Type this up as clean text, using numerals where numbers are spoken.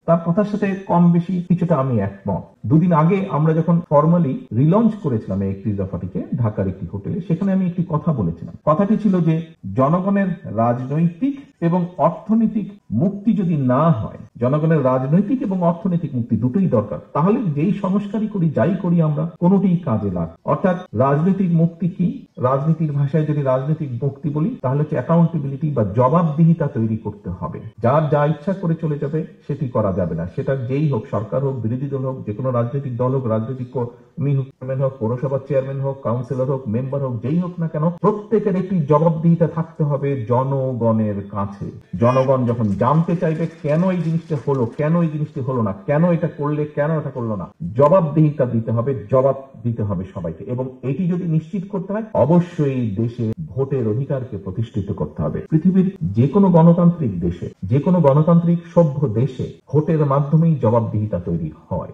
তার কথার সাথে কম বেশি কিছুটা আমি একমত। দুদিন আগে আমরা যখন ফর্মালি রিলঞ্চ করেছিলাম এই 31 দফাটিকে ঢাকার একটি হোটেলে, সেখানে আমি একটি কথা বলেছিলাম। কথাটি ছিল যে জনগণের রাজনৈতিক এবং অর্থনৈতিক মুক্তি যদি না হয়, জনগণের রাজনৈতিক এবং অর্থনৈতিক মুক্তি দুটোই দরকার, তাহলে যেই সংস্কারই করি যাই করি আমরা কোনোটিই কাজে লাগ। অর্থাৎ রাজনৈতিক মুক্তি কি, রাজনীতির ভাষায় যদি রাজনৈতিক মুক্তি বলি তাহলে হচ্ছে অ্যাকাউন্টেবিলিটি বা জবাবদিহিতা তৈরি করতে হবে। যার যা ইচ্ছা করে চলে যাবে সেটি করা যাবে না। সেটা যেই হোক, সরকার হোক, বিরোধী দল হোক, যে কোনো রাজনৈতিক দল হোক, রাজনৈতিক কর্মী হোক, পৌরসভার চেয়ারম্যান হোক, কাউন্সিলর হোক, মেম্বার হোক, যেই হোক না কেন, প্রত্যেকের একটি জবাবদিহিতা থাকতে হবে জনগণের কাছে। জনগণ যখন জানতে চাইবে কেন এই জিনিসটা হলো, কেন এই জিনিসটি হলো না, কেন এটা করলে, কেন এটা করলো না, জবাবদিহিতা দিতে হবে, জবাব দিতে হবে সবাইকে। এবং এটি যদি নিশ্চিত করতে হয়, অবশ্যই দেশে ভোটের অধিকারকে প্রতিষ্ঠিত করতে হবে। পৃথিবীর যে কোনো গণতান্ত্রিক দেশে, যে কোনো গণতান্ত্রিক সভ্য দেশে ভোটের মাধ্যমেই জবাবদিহিতা তৈরি হয়।